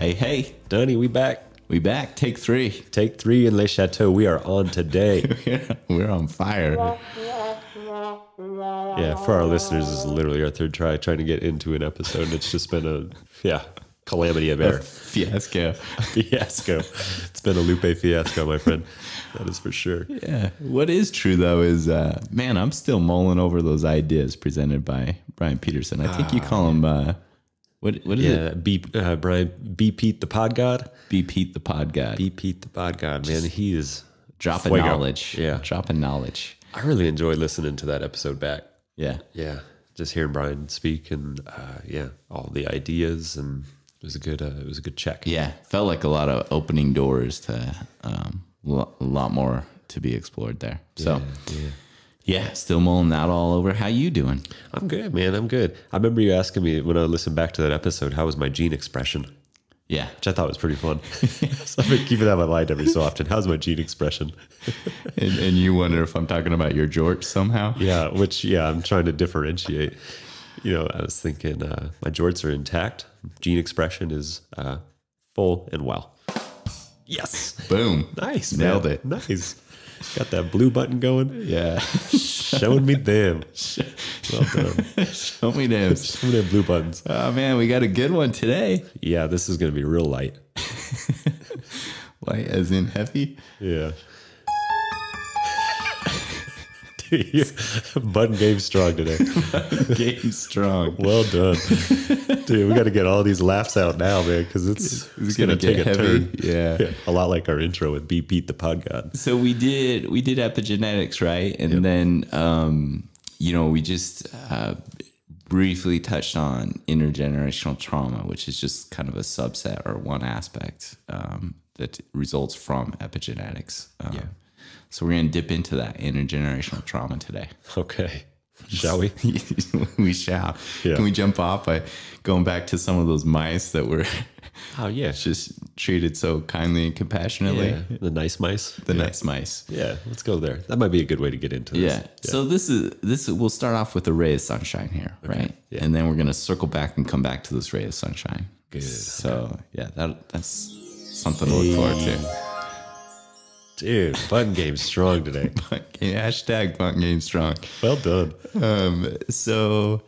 Hey, Donnie, we back. we back. Take three. Take 3 in Le Chateau. We are on today. We're on fire. Yeah, for our listeners, this is literally our third try trying to get into an episode. And it's just been a calamity of error. Fiasco. Fiasco. It's been a Lupe fiasco, my friend. That is for sure. Yeah. What is true, though, is, man, I'm still mulling over those ideas presented by Brian Peterson. I think you call him, what is it? Brian, B. Pete the Pod God. B. Pete the Pod God. B. Pete the Pod God, man. He is Dropping fuego. knowledge. Yeah. Dropping knowledge. I really enjoyed listening to that episode back. Yeah. Yeah. Just hearing Brian speak and, all the ideas, and it was a good check. Yeah. Felt like a lot of opening doors to a lot more to be explored there. So, yeah, still mulling that all over. How you doing? I'm good, man. I'm good. I remember you asking me when I listened back to that episode, how was my gene expression? Yeah. Which I thought was pretty fun. So I've been keeping that in my mind every so often. How's my gene expression? And you wonder if I'm talking about your George somehow? Yeah, I'm trying to differentiate. I was thinking my jorts are intact. Gene expression is full and well. Yes. Boom. Nice, Nailed man. it. Nice. Got that blue button going. Yeah. Showing me them. Well done. Show me them. Show me them blue buttons. Oh, man, we got a good one today. Yeah, this is going to be real light. Light as in heavy? Yeah. Dude, button game strong today. Game strong. Well done. Dude, we got to get all these laughs out now, man, because it's going to take a heavy. turn. Yeah. A lot like our intro with B. Pete the Pod God. So we did epigenetics, right? And then, we just briefly touched on intergenerational trauma, which is just kind of a subset or one aspect that results from epigenetics. So we're going to dip into that intergenerational trauma today. Okay. Shall we? We shall. Yeah. Can we jump off by going back to some of those mice that were just treated so kindly and compassionately? Yeah. The nice mice. The nice mice. Yeah, let's go there. That might be a good way to get into this. Yeah. So this is we'll start off with a ray of sunshine here, right? Yeah. And then we're going to circle back and come back to this ray of sunshine. Good. So, that's something to look forward to. Dude, button game strong today. Hashtag button game strong. Well done. So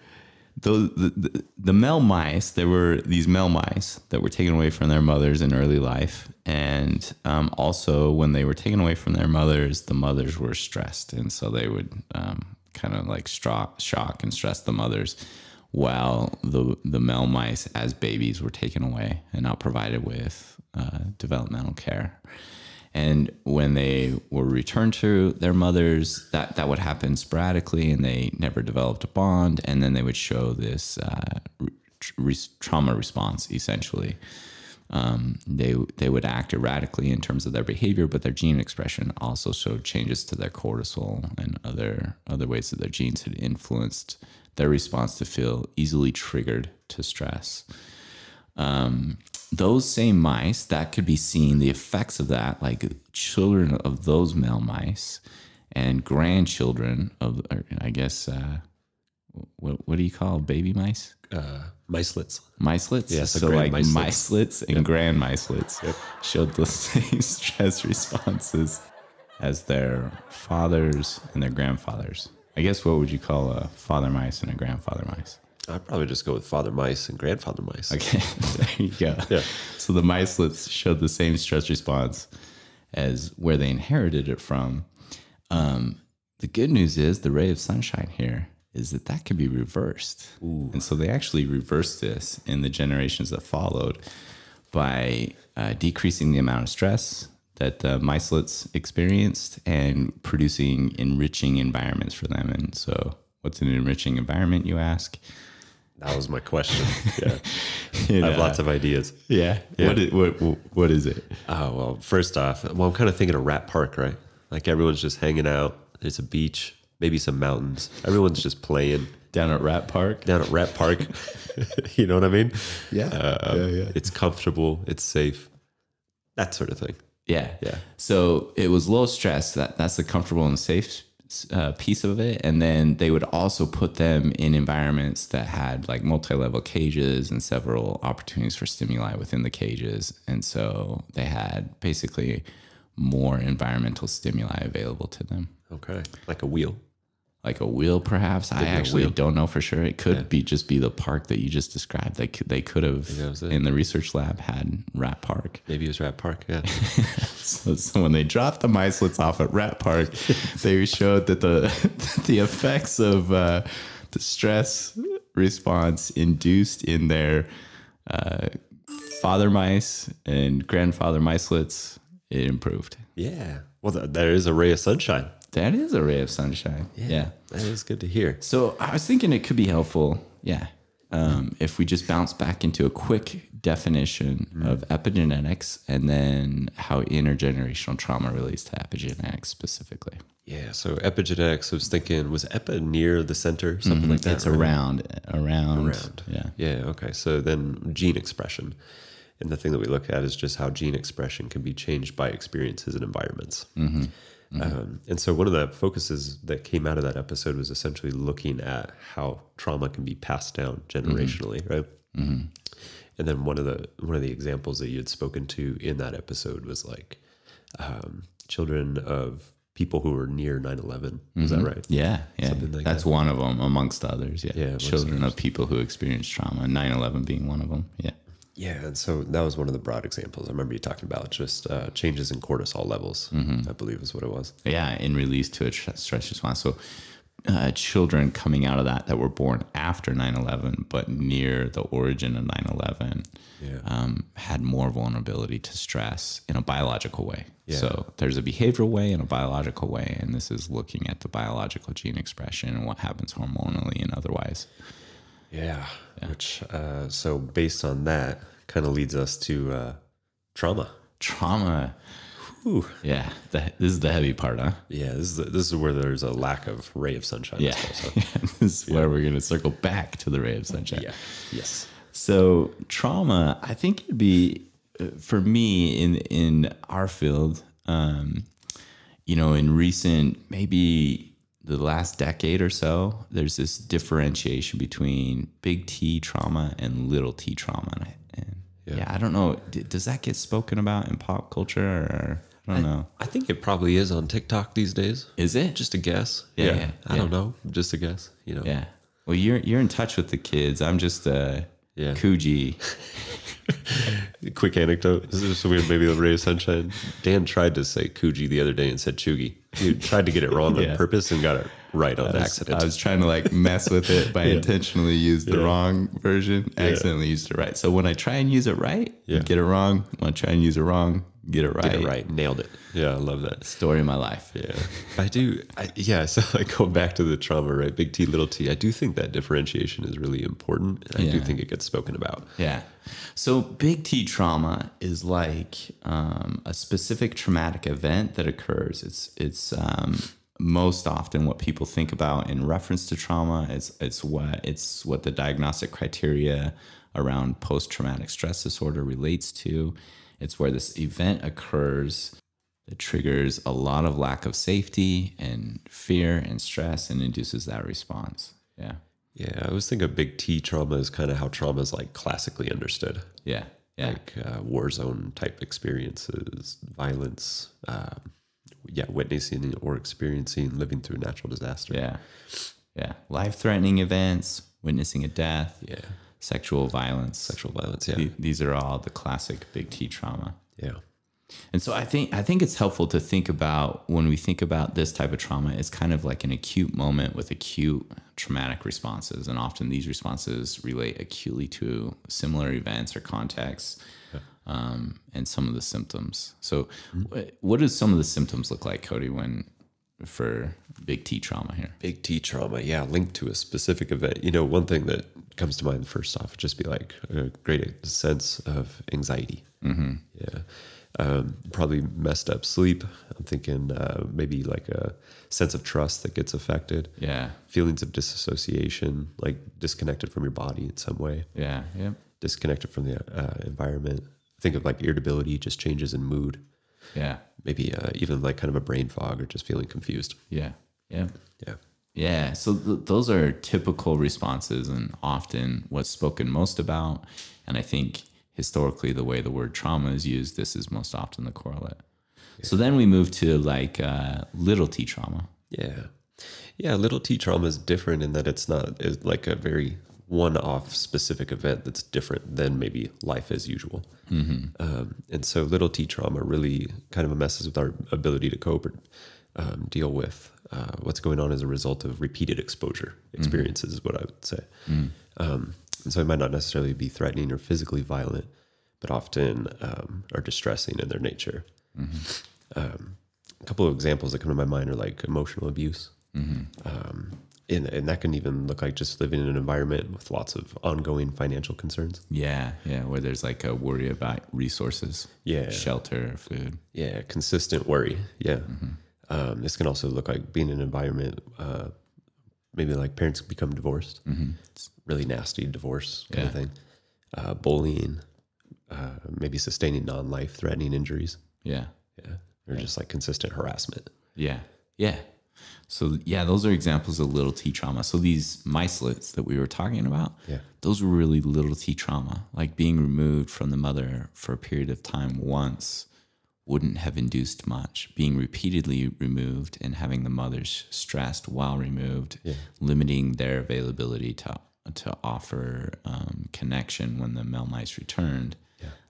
the male mice, there were these male mice that were taken away from their mothers in early life. And also when they were taken away from their mothers, the mothers were stressed. And so they would kind of like shock and stress the mothers while the male mice as babies were taken away and not provided with developmental care. And when they were returned to their mothers, that would happen sporadically, and they never developed a bond. And then they would show this trauma response, essentially. They would act erratically in terms of their behavior, but their gene expression also showed changes to their cortisol and other ways that their genes had influenced their response to feel easily triggered to stress. Those same mice, that could be seen, the effects of that, like children of those male mice and grandchildren of, I guess, what do you call baby mice? Micelets. Micelets? Yes, so like micelets. micelets and grand micelets showed the same stress responses as their fathers and their grandfathers. I guess what would you call a father mice and a grandfather mice? I'd probably just go with father mice and grandfather mice. Okay, there you go. Yeah. So the micelets showed the same stress response as where they inherited it from. The good news is the ray of sunshine here is that can be reversed. Ooh. And so they actually reversed this in the generations that followed by decreasing the amount of stress that the micelets experienced and producing enriching environments for them. And so what's an enriching environment, you ask? That was my question. Yeah. I have lots of ideas. Yeah. What is it? Oh, well, first off, I'm kind of thinking of Rat Park, right? Like everyone's just hanging out. There's a beach, maybe some mountains. Everyone's just playing. Down at Rat Park? Down at Rat Park. You know what I mean? Yeah. It's comfortable. It's safe. That sort of thing. Yeah. So it was low stress. That's the comfortable and safe piece of it. And then they would also put them in environments that had like multi-level cages and several opportunities for stimuli within the cages. And so they had basically more environmental stimuli available to them. Okay. Like a wheel. Like a wheel, perhaps. I actually don't know for sure. It could be just be the park that you just described. They could have, in the research lab, had Rat Park. Maybe it was Rat Park, yeah. So when they dropped the micelets off at Rat Park, they showed that the effects of the stress response induced in their father mice and grandfather micelets, it improved. Yeah. Well, there is a ray of sunshine. That is a ray of sunshine. Yeah. That is good to hear. So I was thinking it could be helpful. Yeah. If we just bounce back into a quick definition of epigenetics and then how intergenerational trauma relates to epigenetics specifically. Yeah. So epigenetics, I was thinking, was epi near the center, something like that? It's around. Yeah. Yeah. Okay. So then gene expression. And the thing that we look at is just how gene expression can be changed by experiences and environments. And so one of the focuses that came out of that episode was essentially looking at how trauma can be passed down generationally, right? And then one of the examples that you had spoken to in that episode was like children of people who were near 9/11. Is that right? Yeah. Something like That's that. one of them amongst others. Yeah. Children others. of people who experienced trauma, 9/11 being one of them. Yeah. Yeah, and so that was one of the broad examples. I remember you talking about just changes in cortisol levels, I believe is what it was. Yeah, in release to a stress response. So children coming out of that were born after 9/11, but near the origin of 9/11, had more vulnerability to stress in a biological way. Yeah. So there's a behavioral way and a biological way, and this is looking at the biological gene expression and what happens hormonally and otherwise. Yeah. Which, so based on that, kind of leads us to trauma. Trauma. Whew. Yeah. This is the heavy part, huh? Yeah. This is where there's a lack of ray of sunshine. Yeah. This is where we're going to circle back to the ray of sunshine. Yeah. Yes. So trauma, I think it'd be, for me in our field, in recent, maybe the last decade or so, there's this differentiation between big T trauma and little T trauma. And I don't know. Does that get spoken about in pop culture? Or I don't know. I think it probably is on TikTok these days. Is it? Just a guess. Yeah. I don't know. Just a guess. Yeah. Well, you're in touch with the kids. I'm just Coogee. Quick anecdote. This is weird. Maybe the ray of sunshine. Dan tried to say Coogee the other day and said Choogie. He tried to get it wrong on purpose and got it right on accident. I was trying to mess with it by intentionally use the wrong version. Accidentally used it right. So when I try and use it right, get it wrong. When I try and use it wrong, get it right. Get it right. Nailed it. Yeah, I love that. Story of my life. Yeah. So going back to the trauma, right? Big T, little t. I do think that differentiation is really important. And I do think it gets spoken about. Yeah. So big T trauma is like a specific traumatic event that occurs. It's most often what people think about in reference to trauma. It's what the diagnostic criteria around post-traumatic stress disorder relates to. It's where this event occurs that triggers a lot of lack of safety and fear and stress and induces that response. Yeah. Yeah, I always think of big T trauma as kind of how trauma is like classically understood. Yeah. Like war zone type experiences, violence, witnessing or experiencing, living through natural disaster. Yeah. Life-threatening events, witnessing a death. Yeah. Sexual violence. Yeah. These are all the classic big T trauma. Yeah. And so I think it's helpful to think about, when we think about this type of trauma, it's kind of like an acute moment with acute traumatic responses. And often these responses relate acutely to similar events or contexts, and some of the symptoms. So what do some of the symptoms look like, Cody, for big T trauma here? Big T trauma, linked to a specific event. One thing that comes to mind first off would just be like a great sense of anxiety. Mm-hmm. Yeah. Probably messed up sleep. I'm thinking maybe like a sense of trust that gets affected. Yeah. Feelings of disassociation, like disconnected from your body in some way. Yeah. Yep. Disconnected from the environment. Think of like irritability, just changes in mood. Yeah. Maybe even like kind of a brain fog or just feeling confused. Yeah. Yeah. Yeah. Yeah. So those are typical responses and often what's spoken most about. And I think historically, the way the word trauma is used, this is most often the correlate. Yeah. So then we move to like little t trauma. Yeah. Yeah. Little t trauma is different in that it's like a very one-off specific event that's different than maybe life as usual. And so little t trauma really kind of messes with our ability to cope or deal with what's going on as a result of repeated exposure experiences is what I would say. And so it might not necessarily be threatening or physically violent, but often are distressing in their nature. A couple of examples that come to my mind are like emotional abuse. And that can even look like just living in an environment with lots of ongoing financial concerns. Yeah, where there's like a worry about resources, shelter, food. Yeah, consistent worry. Yeah. This can also look like being in an environment, maybe like parents become divorced. It's really nasty divorce kind of thing. Bullying, maybe sustaining non-life threatening injuries. Yeah. Or just like consistent harassment. Yeah. So those are examples of little t trauma. So these mycelets that we were talking about, those were really little t trauma, like being removed from the mother for a period of time once wouldn't have induced much. Being repeatedly removed and having the mothers stressed while removed, limiting their availability to offer connection when the male mice returned.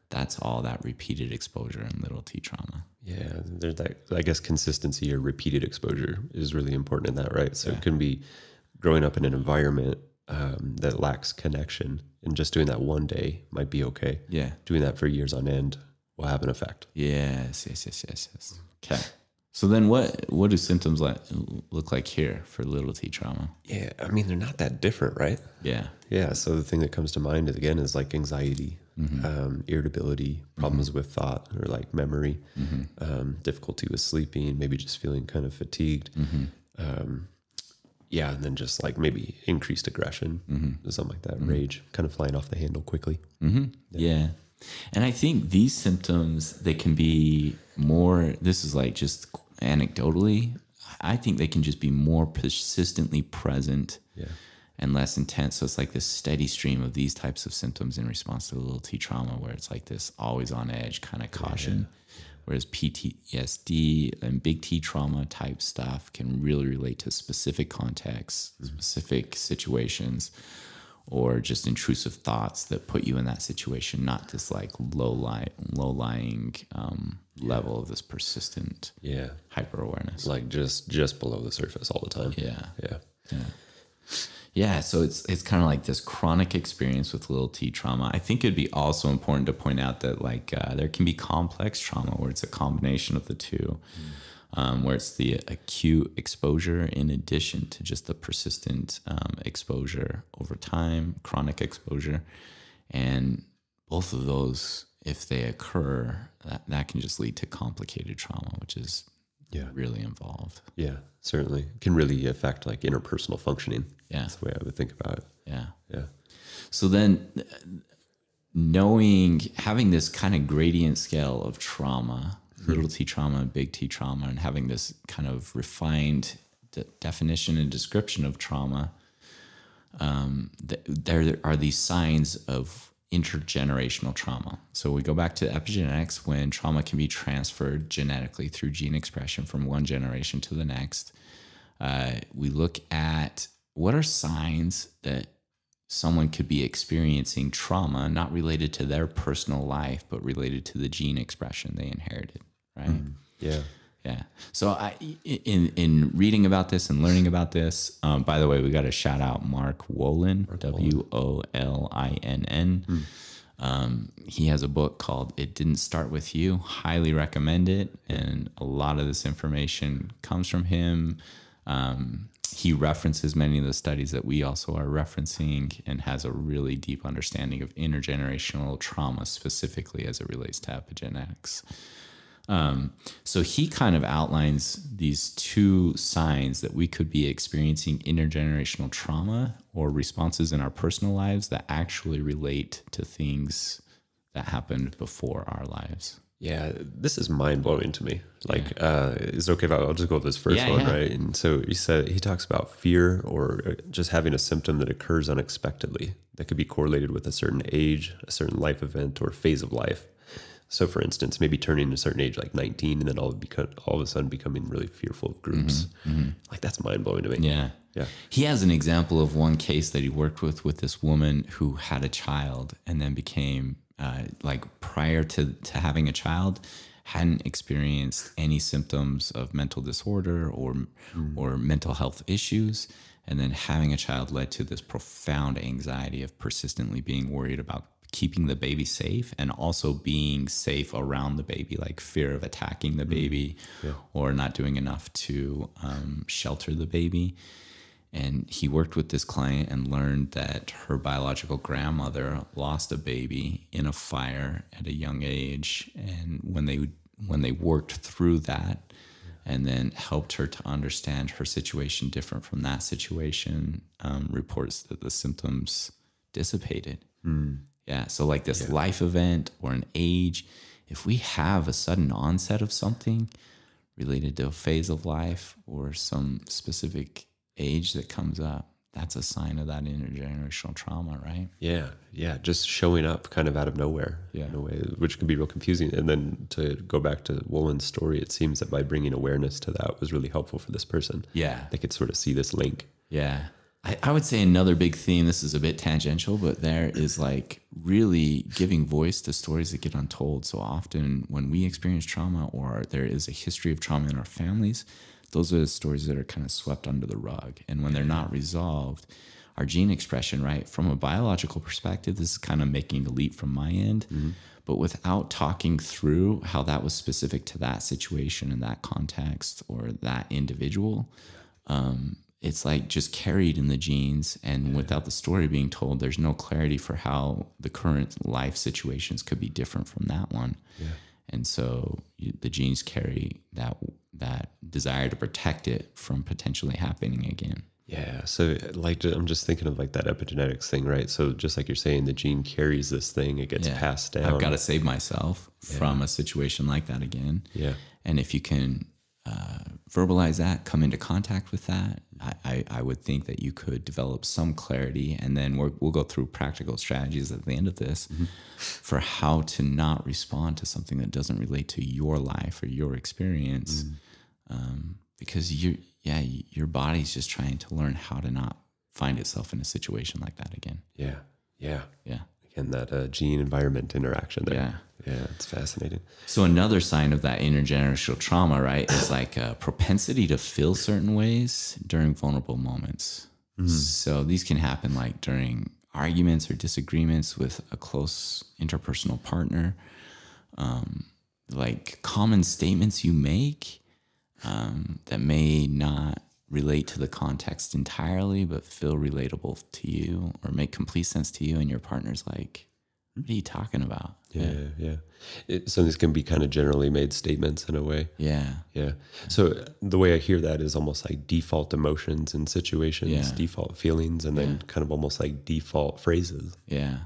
That's all that repeated exposure and little t trauma. Yeah, there's that, I guess, consistency or repeated exposure is really important in that, right? So it can be growing up in an environment that lacks connection, and just doing that one day might be okay. Yeah. Doing that for years on end will have an effect. Yes. Okay. So then what do symptoms look like here for little t trauma? Yeah, I mean, they're not that different, right? Yeah, so the thing that comes to mind is like anxiety, irritability, problems with thought or like memory, difficulty with sleeping, maybe just feeling kind of fatigued. And then just like maybe increased aggression, something like that, rage, kind of flying off the handle quickly. Yeah. And I think these symptoms, they can be more, this is like just anecdotally, I think they can just be more persistently present and less intense. So it's like this steady stream of these types of symptoms in response to the little t trauma, where it's like this always on edge kind of caution. Whereas PTSD and big T trauma type stuff can really relate to specific contexts, specific situations, or just intrusive thoughts that put you in that situation, not this like low-lying level of this persistent hyper-awareness. Like just below the surface all the time. Yeah, so it's kind of like this chronic experience with little t trauma. I think it'd be also important to point out that like there can be complex trauma where it's a combination of the two. Where it's the acute exposure in addition to just the persistent exposure over time, chronic exposure. And both of those, if they occur, that can just lead to complicated trauma, which is really involved. Yeah, certainly. It can really affect like interpersonal functioning. Yeah. That's the way I would think about it. Yeah. So then having this kind of gradient scale of trauma, little t trauma, big T trauma, and having this kind of refined definition and description of trauma, there are these signs of intergenerational trauma. So we go back to epigenetics, when trauma can be transferred genetically through gene expression from one generation to the next. We look at what are signs that someone could be experiencing trauma, not related to their personal life, but related to the gene expression they inherited. Right. Yeah. So in reading about this and learning about this, by the way, we got to shout out Mark Wolin, Wolinn. He has a book called It Didn't Start With You. Highly recommend it. And a lot of this information comes from him. He references many of the studies that we also are referencing and has a really deep understanding of intergenerational trauma, specifically as it relates to epigenetics. So he kind of outlines these two signs that we could be experiencing intergenerational trauma or responses in our personal lives that actually relate to things that happened before our lives. Yeah, this is mind blowing to me. Like, is it okay if I'll just go with this first one, right? And so he talks about fear or just having a symptom that occurs unexpectedly that could be correlated with a certain age, a certain life event, or phase of life. So, for instance, maybe turning a certain age, like 19, and then all of a sudden becoming really fearful of groups. Like, that's mind blowing to me. Yeah. Yeah. He has an example of one case that he worked with this woman who had a child and then became like prior to having a child, hadn't experienced any symptoms of mental disorder or mental health issues. And then having a child led to this profound anxiety of persistently being worried about keeping the baby safe and also being safe around the baby, like fear of attacking the baby or not doing enough to shelter the baby. And he worked with this client and learned that her biological grandmother lost a baby in a fire at a young age. And when they worked through that and then helped her to understand her situation different from that situation, reports that the symptoms dissipated. Yeah. So like this life event or an age, if we have a sudden onset of something related to a phase of life or some specific age that comes up, that's a sign of that intergenerational trauma, right? Yeah. Yeah. Just showing up kind of out of nowhere in a way, which can be real confusing. And then to go back to Woolen's story, it seems that by bringing awareness to that was really helpful for this person. Yeah. They could sort of see this link. Yeah. I would say another big theme, this is a bit tangential, but there is like really giving voice to stories that get untold. So often when we experience trauma or there is a history of trauma in our families, those are the stories that are kind of swept under the rug. And when they're not resolved, our gene expression, right, from a biological perspective, this is kind of making a leap from my end, but without talking through how that was specific to that situation and that context or that individual, it's like just carried in the genes. And without the story being told, there's no clarity for how the current life situations could be different from that one. Yeah. And so the genes carry that desire to protect it from potentially happening again. Yeah. So like, I'm just thinking of like that epigenetics thing, right? So just like you're saying, the gene carries this thing, it gets passed down. I've got to save myself from a situation like that again. Yeah. And if you can verbalize that, come into contact with that, I would think that you could develop some clarity. And then we'll go through practical strategies at the end of this for how to not respond to something that doesn't relate to your life or your experience. Because your body's just trying to learn how to not find itself in a situation like that again. Yeah. Yeah. Yeah. Again, that gene environment interaction there. Yeah. Yeah, it's fascinating. So another sign of that intergenerational trauma, right, is like a propensity to feel certain ways during vulnerable moments. So these can happen like during arguments or disagreements with a close interpersonal partner, like common statements you make that may not relate to the context entirely, but feel relatable to you or make complete sense to you, and your partner's like, what are you talking about? Yeah. So these can be kind of generally made statements in a way. Yeah. So the way I hear that is almost like default emotions in situations, default feelings, and then kind of almost like default phrases. Yeah.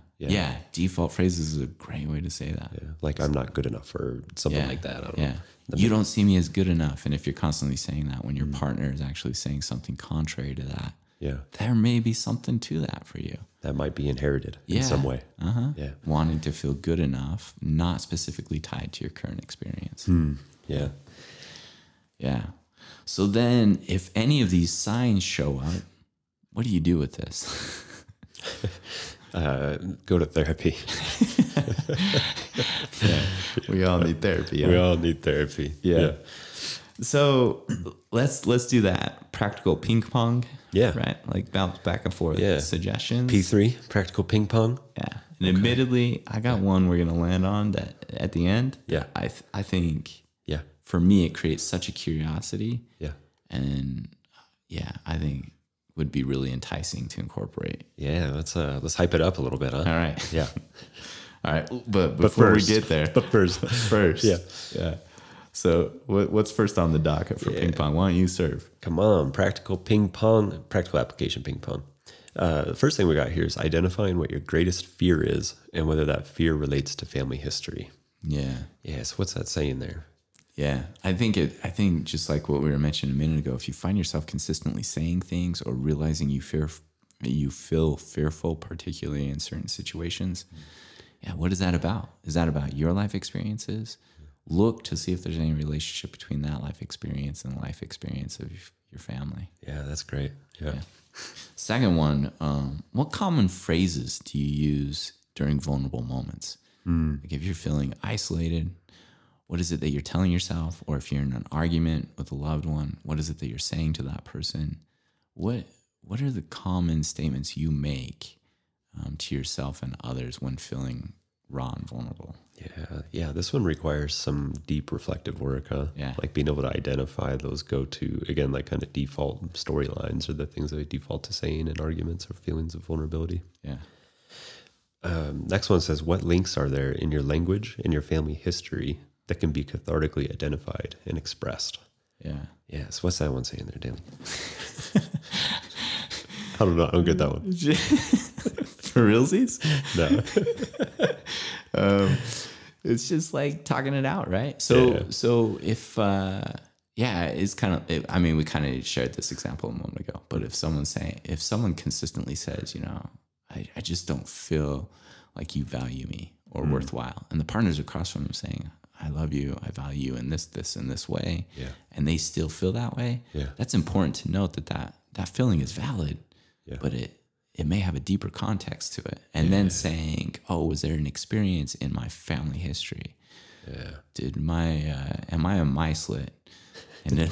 Default phrases is a great way to say that. Yeah. Like, I'm not good enough or something like that. I don't know. You don't see me as good enough. And if you're constantly saying that when your partner is actually saying something contrary to that, there may be something to that for you. That might be inherited in some way. Yeah. Wanting to feel good enough, not specifically tied to your current experience. Yeah. So then if any of these signs show up, what do you do with this? Go to therapy. We all need therapy. We all need therapy. Yeah. So let's do that. Practical ping pong. Yeah. Right. Like bounce back and forth. Suggestions. P3, practical ping pong. Yeah. And admittedly, I got one we're going to land on that at the end. Yeah. I think for me, it creates such a curiosity. Yeah. And I think would be really enticing to incorporate. Yeah. Let's hype it up a little bit, huh? All right. Yeah. All right. But before we get there. But first. Yeah. So what's first on the docket for ping pong? Why don't you serve? Come on. Practical application ping pong. The first thing we got here is identifying what your greatest fear is and whether that fear relates to family history. Yeah. Yeah. So what's that saying there? Yeah. I think just like what we were mentioning a minute ago, if you find yourself consistently saying things or realizing you feel fearful, particularly in certain situations, yeah, what is that about? Is that about your life experiences? Look to see if there's any relationship between that life experience and the life experience of your family. Yeah, that's great. Yeah. Second one, what common phrases do you use during vulnerable moments? Like if you're feeling isolated, what is it that you're telling yourself? Or if you're in an argument with a loved one, what is it that you're saying to that person? What are the common statements you make to yourself and others when feeling raw and vulnerable? Yeah. This one requires some deep reflective work, huh? Yeah. Like being able to identify those go-to, again, like kind of default storylines or the things that we default to saying in arguments or feelings of vulnerability. Yeah. Next one says, what links are there in your language and your family history that can be cathartically identified and expressed? Yeah. Yeah. So what's that one saying there, Dan? I don't know. I don't get that one. For realsies? No. It's just like talking it out, right? So if, it's kind of, we kind of shared this example a moment ago, but if someone consistently says, I just don't feel like you value me or worthwhile, and the partner's across from them saying, I love you, I value you in this, and this way, and they still feel that way, that's important to note that feeling is valid, but it may have a deeper context to it. And then saying, oh, was there an experience in my family history? Yeah. Am I a micelet? And then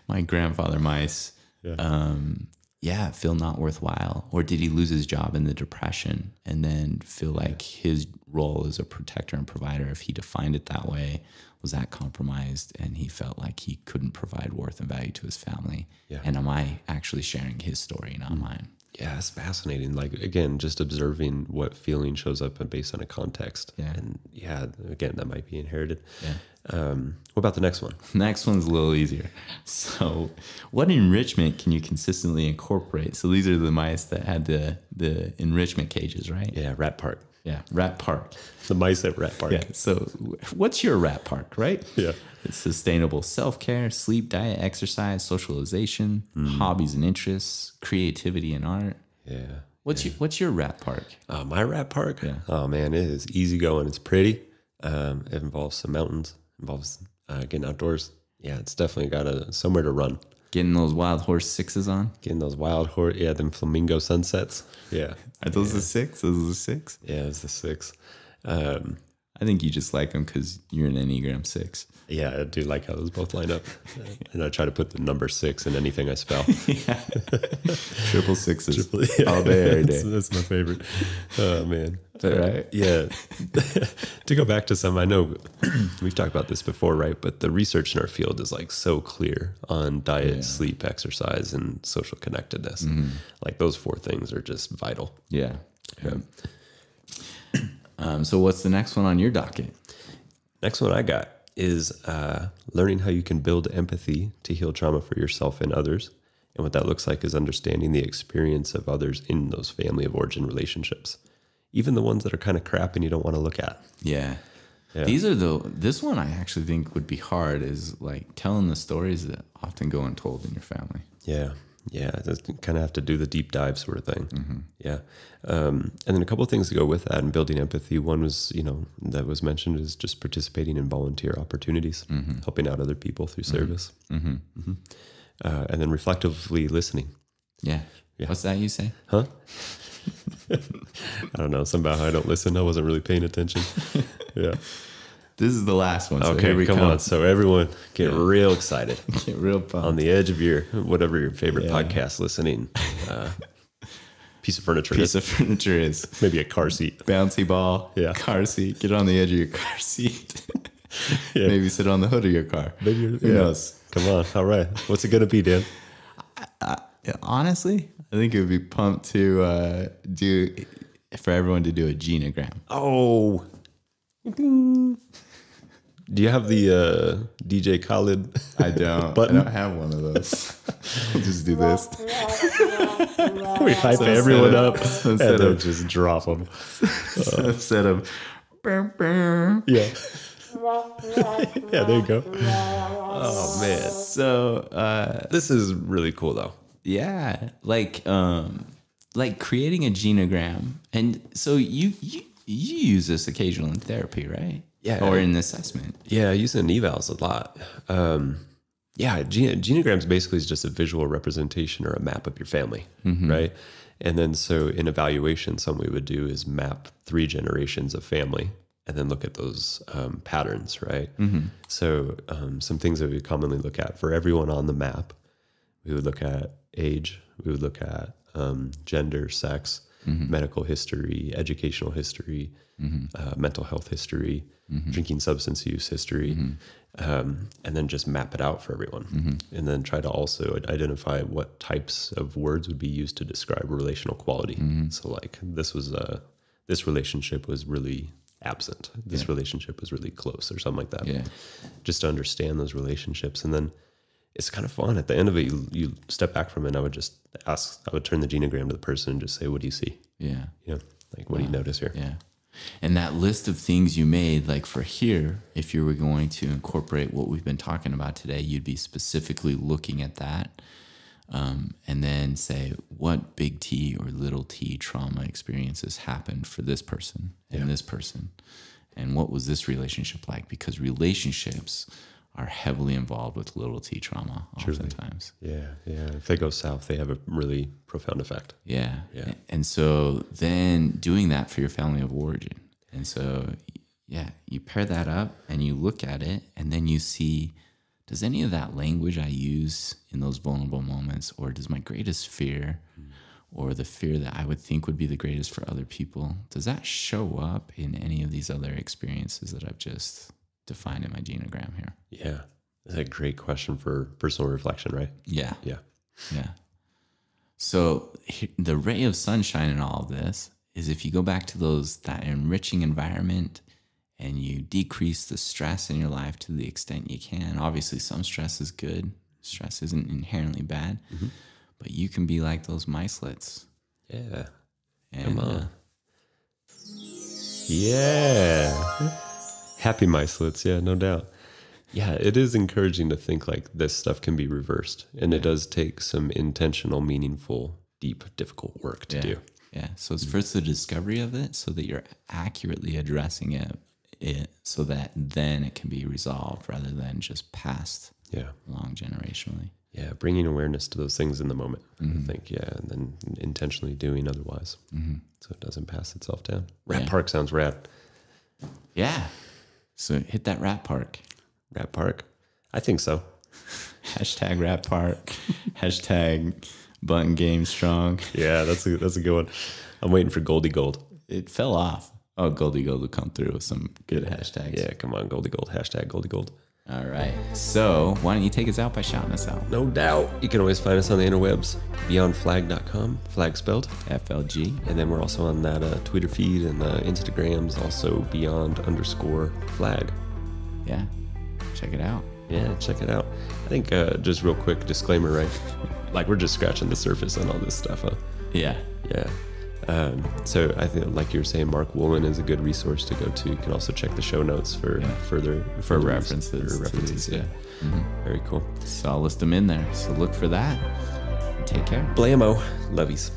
my grandfather mice, feel not worthwhile? Or did he lose his job in the Depression and then feel like his role as a protector and provider, if he defined it that way, was that compromised and he felt like he couldn't provide worth and value to his family? Yeah. And am I actually sharing his story, not mine? Yeah, it's fascinating. Like, again, just observing what feeling shows up based on a context. Yeah. And again, that might be inherited. Yeah. What about the next one? Next one's a little easier. So what enrichment can you consistently incorporate? So these are the mice that had the enrichment cages, right? Yeah, Rat Park. Yeah, Rat Park. The mice at Rat Park. Yeah. So what's your Rat Park, right? Yeah. It's sustainable self-care, sleep, diet, exercise, socialization, hobbies and interests, creativity and art. Yeah. What's your Rat Park? My Rat Park? Yeah. Oh, man, it is easygoing. It's pretty. It involves some mountains. It involves getting outdoors. Yeah, it's definitely got somewhere to run. Getting those wild horse sixes on? Getting those wild horse, them flamingo sunsets. Yeah. Are those the six? Those are the six? Yeah, it's the six. I think you just like them because you're an Enneagram 6. Yeah, I do like how those both line up. And I try to put the number 6 in anything I spell. Yeah. Triple sixes. All day, every day. That's my favorite. Oh, man. Is that right? Yeah. To go back to some, I know we've talked about this before, right? But the research in our field is like so clear on diet, sleep, exercise, and social connectedness. Mm-hmm. Like those 4 things are just vital. Yeah. So what's the next one on your docket? Next one I got is learning how you can build empathy to heal trauma for yourself and others. And what that looks like is understanding the experience of others in those family of origin relationships, even the ones that are kind of crap and you don't want to look at. Yeah. This one I actually think would be hard, is like telling the stories that often go untold in your family. Yeah. Yeah, kind of have to do the deep dive sort of thing. Mm-hmm. Yeah. And then a couple of things to go with that and building empathy. One was, that was mentioned, is just participating in volunteer opportunities, helping out other people through service. Mm-hmm. Mm-hmm. And then reflectively listening. Yeah. What's that you say? Huh? I don't know. Somehow I don't listen. I wasn't really paying attention. Yeah. This is the last one. So okay, come on. So everyone get real excited. Get real pumped. On the edge of your favorite podcast listening. Piece of furniture is. Maybe a car seat. Bouncy ball. Yeah. Car seat. Get on the edge of your car seat. Maybe sit on the hood of your car. Who knows? Come on. All right. What's it going to be, Dan? Honestly, I think it would be pumped to for everyone to do a genogram. Oh. Do you have the DJ Khaled? I don't. Button? I don't have one of those. I'll just do this. We hype everyone up and then just drop them. Instead of Yeah. Yeah, there you go. Oh man. So This is really cool though. yeah, like creating a genogram. And so you use this occasionally in therapy, right? Yeah. Or in assessment. Yeah, I use it in evals a lot. Yeah, genograms basically is just a visual representation or a map of your family, right? And then so in evaluation, something we would do is map 3 generations of family and then look at those patterns, right? So some things that we commonly look at for everyone on the map, we would look at age, we would look at gender, sex, medical history, educational history, mental health history, drinking substance use history, and then just map it out for everyone. And then try to also identify what types of words would be used to describe a relational quality. So like this relationship was really absent. This relationship was really close or something like that. Yeah. Just to understand those relationships. And then it's kind of fun. At the end of it, you step back from it and I would just ask, I would turn the genogram to the person and just say, what do you see? Yeah. You know, like, what do you notice here? Yeah. And that list of things you made, like for here, if you were going to incorporate what we've been talking about today, you'd be specifically looking at that and then say, what big T or little t trauma experiences happened for this person and this person? And what was this relationship like? Because relationships are heavily involved with little t trauma oftentimes. Yeah, yeah. If they go south, they have a really profound effect. Yeah. Yeah. And so then doing that for your family of origin. And so, yeah, you pair that up and you look at it and then you see, does any of that language I use in those vulnerable moments, or does my greatest fear or the fear that I would think would be the greatest for other people, does that show up in any of these other experiences that I've just defined in my genogram here? Yeah. That's a great question for personal reflection, right? Yeah. Yeah. Yeah. So the ray of sunshine in all of this is if you go back to that enriching environment and you decrease the stress in your life to the extent you can. Obviously, some stress is good. Stress isn't inherently bad, but you can be like those micelets. Yeah. And, Come on. Yeah. Happy micelets. Yeah, no doubt. Yeah, it is encouraging to think like this stuff can be reversed. And it does take some intentional, meaningful, deep, difficult work to do. Yeah. So it's first the discovery of it so that you're accurately addressing it so that then it can be resolved rather than just passed along generationally. Yeah, bringing awareness to those things in the moment, I think, and then intentionally doing otherwise so it doesn't pass itself down. Rat Park sounds rad. Yeah. So hit that Rat Park. Rat Park? I think so. Hashtag Rat Park. Hashtag Button Game Strong. Yeah, that's a good one. I'm waiting for Goldie Gold. It fell off. Oh, Goldie Gold will come through with some good hashtags. Yeah, come on, Goldie Gold. Hashtag Goldie Gold. All right. So why don't you take us out by shouting us out? No doubt. You can always find us on the interwebs, beyondflag.com, flag spelled FLG. And then we're also on that Twitter feed and Instagrams, also beyond_flag. Yeah. Check it out. Yeah, check it out. I think just real quick disclaimer, right? Like we're just scratching the surface on all this stuff, huh? Yeah. Yeah. So I think, like you were saying, Mark Woolen is a good resource to go to. You can also check the show notes for further references. Yeah. Very cool. So I'll list them in there. So look for that. Take care. Blammo. Lovies.